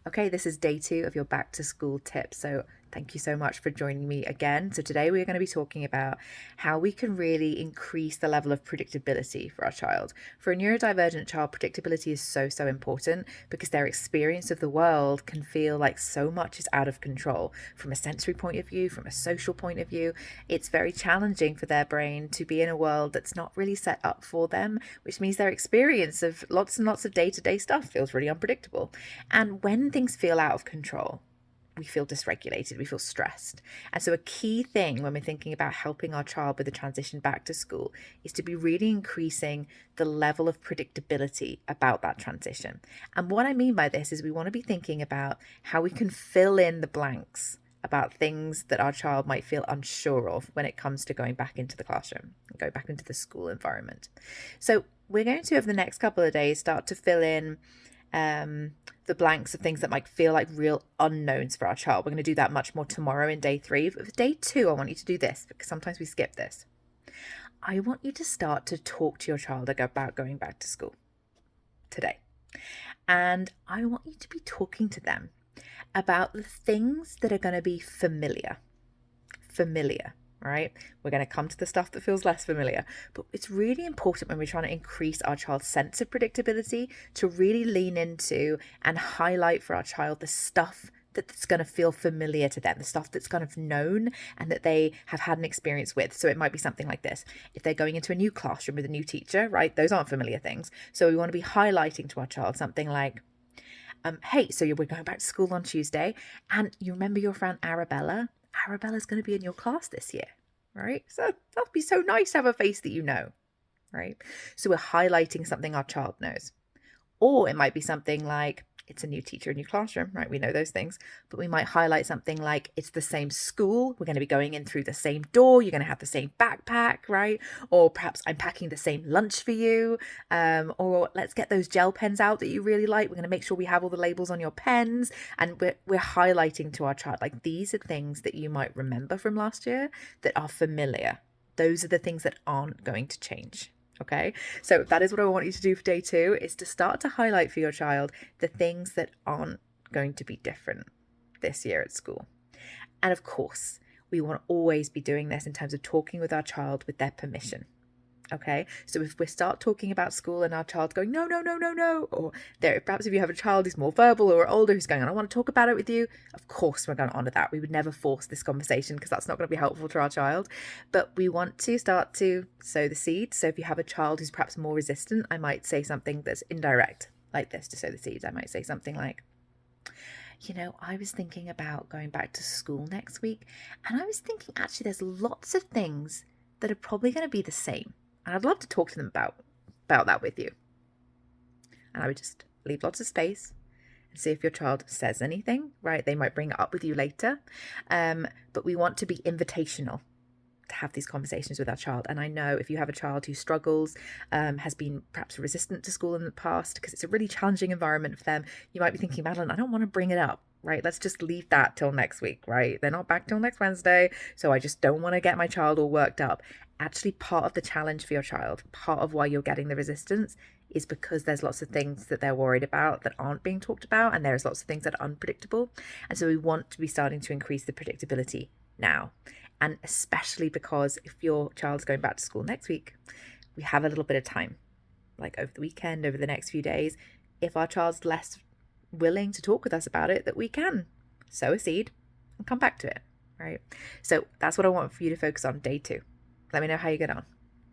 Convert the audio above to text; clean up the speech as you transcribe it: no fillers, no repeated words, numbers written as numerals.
Okay, this is day 2 of your back to school tips. So thank you so much for joining me again. So today we're going to be talking about how we can really increase the level of predictability for our child. For a neurodivergent child, predictability is so important because their experience of the world can feel like so much is out of control. From a sensory point of view, from a social point of view, it's very challenging for their brain to be in a world that's not really set up for them, which means their experience of lots and lots of day-to-day stuff feels really unpredictable. And when things feel out of control, we feel dysregulated, we feel stressed. And so a key thing when we're thinking about helping our child with the transition back to school is to be really increasing the level of predictability about that transition. And what I mean by this is we want to be thinking about how we can fill in the blanks about things that our child might feel unsure of when it comes to going back into the classroom, go back into the school environment. So we're going to, over the next couple of days, start to fill in the blanks of things that might feel like real unknowns for our child. We're going to do that much more tomorrow in day 3. But for day 2, I want you to do this because sometimes we skip this. I want you to start to talk to your child about going back to school today. And I want you to be talking to them about the things that are going to be familiar, right? We're going to come to the stuff that feels less familiar, but it's really important when we're trying to increase our child's sense of predictability to really lean into and highlight for our child the stuff that's going to feel familiar to them, the stuff that's kind of known and that they have had an experience with. So it might be something like this. If they're going into a new classroom with a new teacher, right? Those aren't familiar things. So we want to be highlighting to our child something like, hey, so we're going back to school on Tuesday, and you remember your friend Arabella? Arabella's going to be in your class this year, right? So that'll be so nice to have a face that you know, right? So we're highlighting something our child knows. Or it might be something like, it's a new teacher, a new classroom, right? We know those things, but we might highlight something like it's the same school. We're going to be going in through the same door. You're going to have the same backpack, right? Or perhaps I'm packing the same lunch for you. Or let's get those gel pens out that you really like. We're going to make sure we have all the labels on your pens. And we're highlighting to our child, like, these are things that you might remember from last year that are familiar. Those are the things that aren't going to change. Okay, so that is what I want you to do for day 2, is to start to highlight for your child the things that aren't going to be different this year at school. And of course, we want to always be doing this in terms of talking with our child with their permission. Okay, so if we start talking about school and our child's going, no, or perhaps if you have a child who's more verbal or older who's going, I want to talk about it with you, of course we're going to honour that. We would never force this conversation because that's not going to be helpful to our child. But we want to start to sow the seeds. So if you have a child who's perhaps more resistant, I might say something that's indirect like this to sow the seeds. I might say something like, I was thinking about going back to school next week, and I was thinking actually there's lots of things that are probably going to be the same. And I'd love to talk to them about that with you. And I would just leave lots of space and see if your child says anything, right? They might bring it up with you later. But we want to be invitational to have these conversations with our child. And I know if you have a child who struggles, has been perhaps resistant to school in the past because it's a really challenging environment for them, you might be thinking, Madeline, I don't want to bring it up. Right, let's just leave that till next week, right? They're not back till next Wednesday, so I just don't want to get my child all worked up. Actually, part of the challenge for your child, part of why you're getting the resistance, is because there's lots of things that they're worried about that aren't being talked about, and there's lots of things that are unpredictable. And so we want to be starting to increase the predictability now. And especially because if your child's going back to school next week, we have a little bit of time, like over the weekend, over the next few days. If our child's less willing to talk with us about it, that we can sow a seed and come back to it, right? So that's what I want for you to focus on day 2. Let me know how you get on.